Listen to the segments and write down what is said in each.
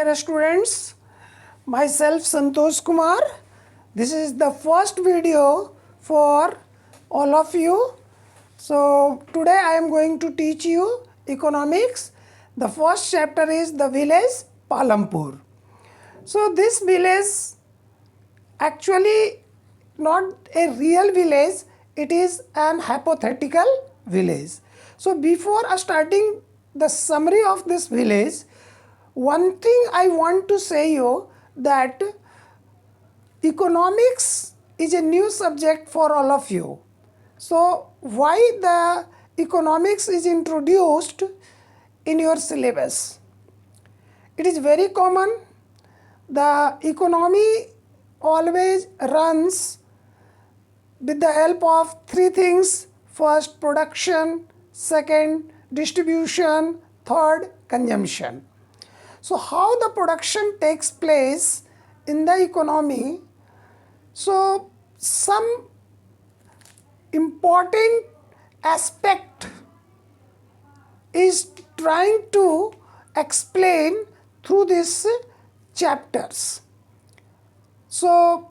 Dear students, myself Santosh Kumar. This is the first video for all of you. So today I am going to teach you economics. The first chapter is the village Palampur. So this village actually not a real village, it is an hypothetical village. So before starting the summary of this village, one thing I want to say you that economics is a new subject for all of you. So why the economics is introduced in your syllabus? It is very common. The economy always runs with the help of three things. First, production. Second, distribution. Third, consumption. So how the production takes place in the economy? So some important aspect is trying to explain through these chapters. So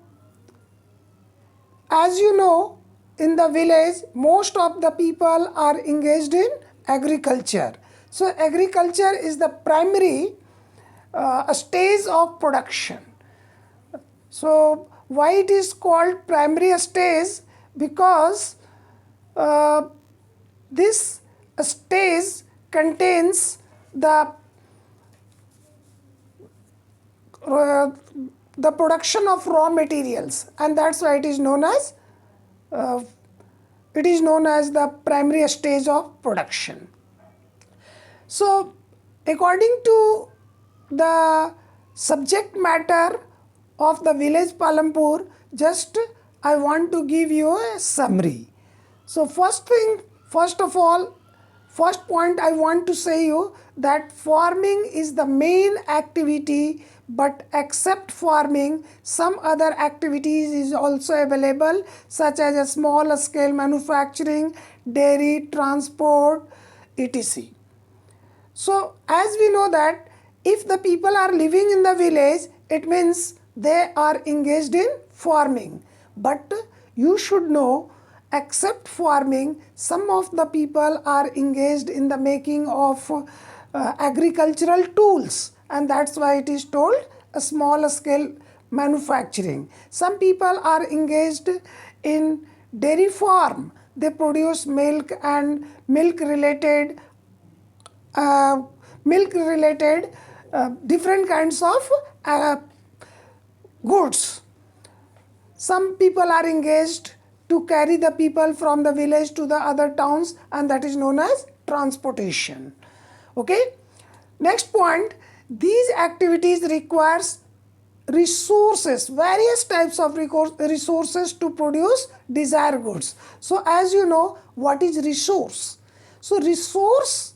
as you know, in the village most of the people are engaged in agriculture. So agriculture is the primary stage of production. So why it is called primary stage? Because this stage contains the production of raw materials, and that's why it is known as the primary stage of production. So according to the subject matter of the village Palampur, just I want to give you a summary. So first of all, first point I want to say you that farming is the main activity, but except farming, some other activities is also available, such as a small scale manufacturing, dairy, transport, etc. So as we know that if the people are living in the village, it means they are engaged in farming. But you should know, except farming, some of the people are engaged in the making of agricultural tools, and that's why it is told a small scale manufacturing. Some people are engaged in dairy farm. They produce milk and milk related different kinds of goods. Some people are engaged to carry the people from the village to the other towns, and that is known as transportation. Okay. Next point, these activities requires resources, various types of resources to produce desired goods. So as you know, what is resource? So resource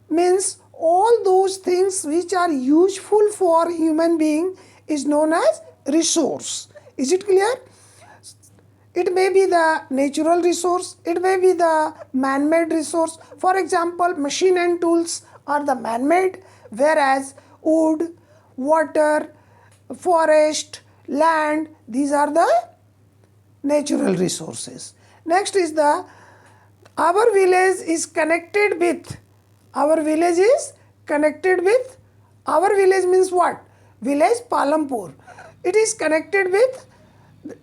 means all those things which are useful for human being is known as resource. Is it clear? It may be the natural resource, it may be the man-made resource. For example, machine and tools are the man-made, whereas wood, water, forest, land, these are the natural resources. Next is our village is connected with, our village means what? Village Palampur. It is connected with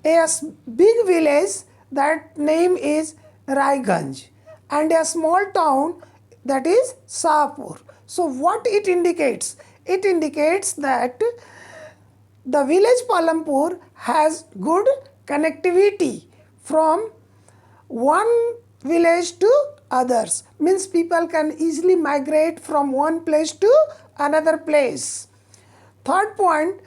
a big village, that name is Raiganj, and a small town, that is Sahapur. So what it indicates? It indicates that the village Palampur has good connectivity from one village to others. Means people can easily migrate from one place to another place. Third point,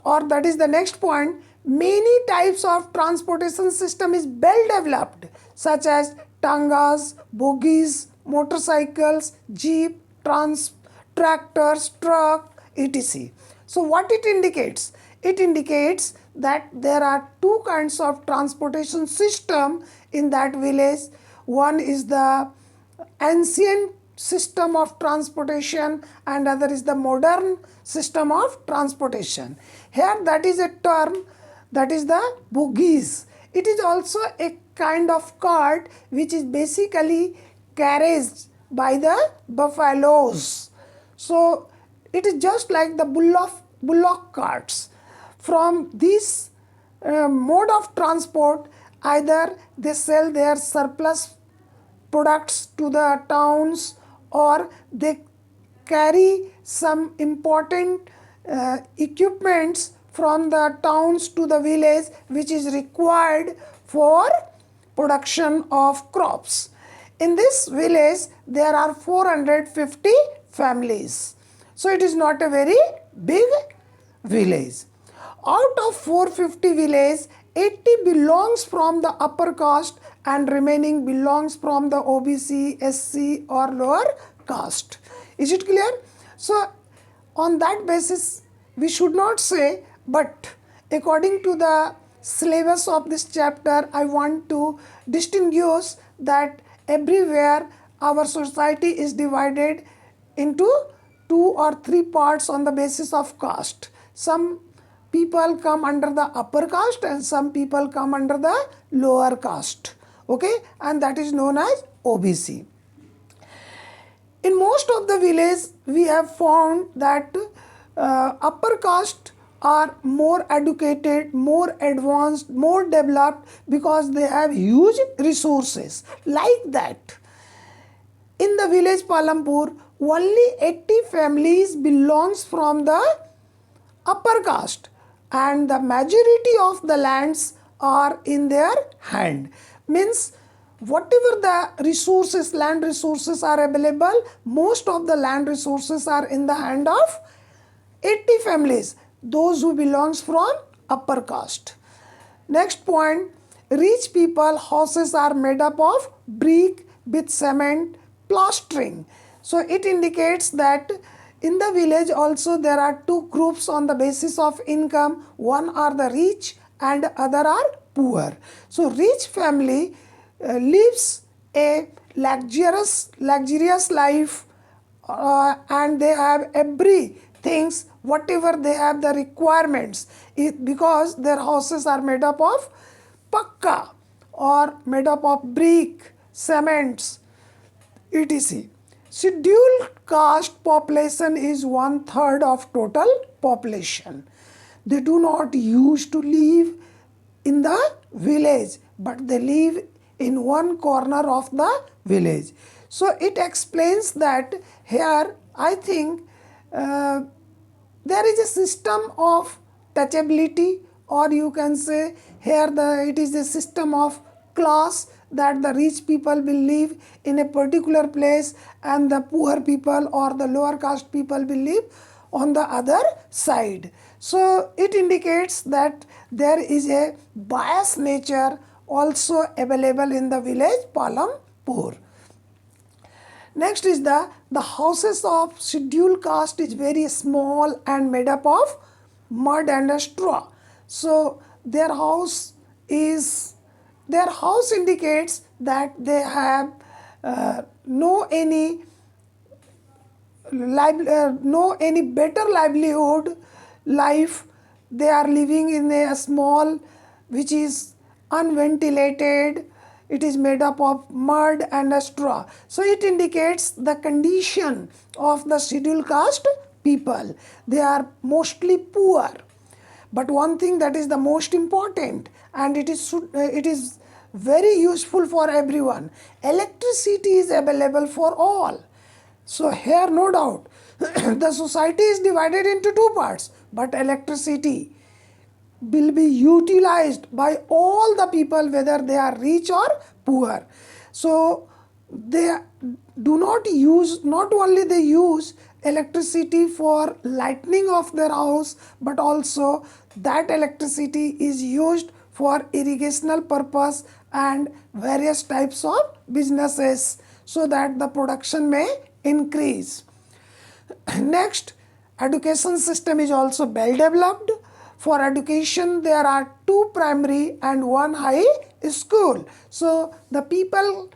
or that is the next point, many types of transportation system is well developed, such as tangas, bogies, motorcycles, jeep, tractors, truck, etc. So what it indicates? It indicates that there are two kinds of transportation system in that village. One is the ancient system of transportation and other is the modern system of transportation. Here that is a term, that is the bogies. It is also a kind of cart which is basically carried by the buffaloes. So it is just like the bullock carts. From this mode of transport, either they sell their surplus products to the towns or they carry some important equipments from the towns to the village which is required for production of crops. In this village there are 450 families. So it is not a very big village. Out of 450 villages, 80 belongs from the upper caste and remaining belongs from the OBC, SC or lower caste. Is it clear? So on that basis we should not say, but according to the syllabus of this chapter I want to distinguish that everywhere our society is divided into 2 or 3 parts on the basis of caste. Some people come under the upper caste and some people come under the lower caste, okay, and that is known as OBC. In most of the villages we have found that upper caste are more educated, more advanced, more developed because they have huge resources. Like that, in the village Palampur, only 80 families belongs from the upper caste and the majority of the lands are in their hand. Means whatever the resources, land resources are available, most of the land resources are in the hand of 80 families, those who belongs from upper caste. Next point, rich people houses are made up of brick with cement plastering. So it indicates that in the village also there are 2 groups on the basis of income. One are the rich and other are poor. So rich family lives a luxurious life and they have everything, whatever they have the requirements, because their houses are made up of pakka or made up of brick, cements, etc. Scheduled caste population is 1/3 of total population. They do not used to live in the village, but they live in one corner of the village. So it explains that here I think there is a system of touchability, or you can say here it is a system of class, that the rich people will live in a particular place and the poor people or the lower caste people will live on the other side. So it indicates that there is a biased nature also available in the village Palampur. Next is the houses of scheduled caste is very small and made up of mud and straw. So their house indicates that they have no any better livelihood life. They are living in a small which is unventilated. It is made up of mud and a straw. So it indicates the condition of the scheduled caste people. They are mostly poor. But one thing that is the most important, and it is very useful for everyone, electricity is available for all. So here no doubt the society is divided into 2 parts, but electricity will be utilized by all the people, whether they are rich or poor. So they do not use, not only they use electricity for lightening of their house, but also that electricity is used for irrigational purpose and various types of businesses, so that the production may increase. Next, education system is also well developed. For education, there are 2 primary and 1 high school. So the people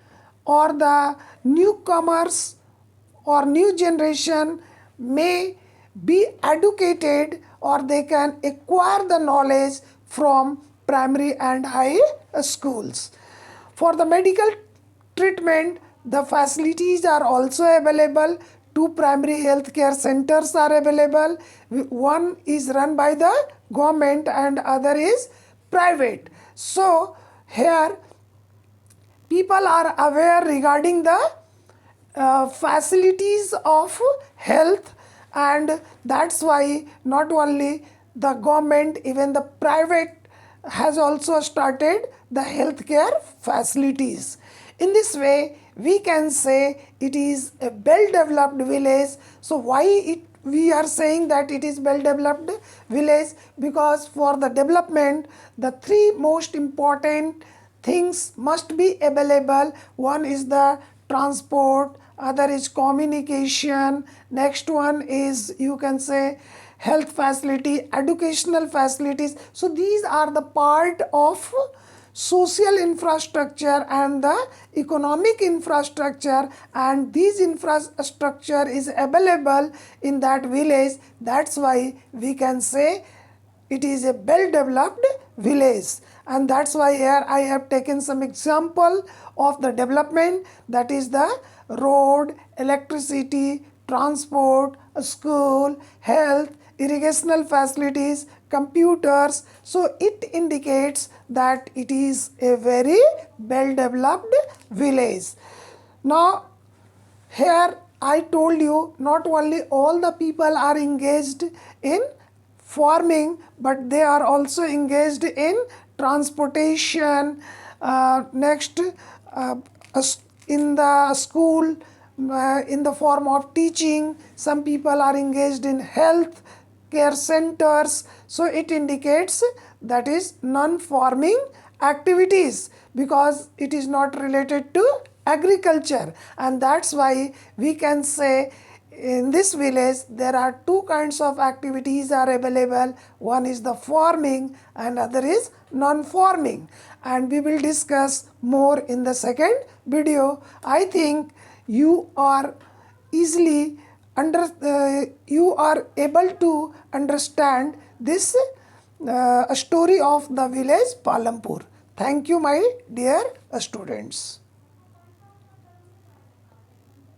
or the newcomers or new generation may be educated or they can acquire the knowledge from primary and high schools. For the medical treatment, the facilities are also available. Two primary health care centers are available. One is run by the government and other is private. So here people are aware regarding the facilities of health, and that's why not only the government, even the private has also started the healthcare facilities. In this way we can say it is a well developed village. So why we are saying that it is well developed village? Because for the development the three most important things must be available. One is the transport, other is communication, next one is, you can say, health facility, educational facilities. So these are the part of social infrastructure and the economic infrastructure, and this infrastructure is available in that village. That's why we can say it is a well developed village. And that's why here I have taken some example of the development, that is the road, electricity, transport, school, health, irrigational facilities, computers. So it indicates that it is a very well developed village. Now here I told you not only all the people are engaged in farming, but they are also engaged in transportation, next in the school, in the form of teaching. Some people are engaged in health care centers. So it indicates that is non-farming activities because it is not related to agriculture. And that's why we can say in this village there are two kinds of activities are available. One is the farming and other is non-farming, and we will discuss more in the second video. I think you are easily you are able to understand this story of the village Palampur. Thank you, my dear students.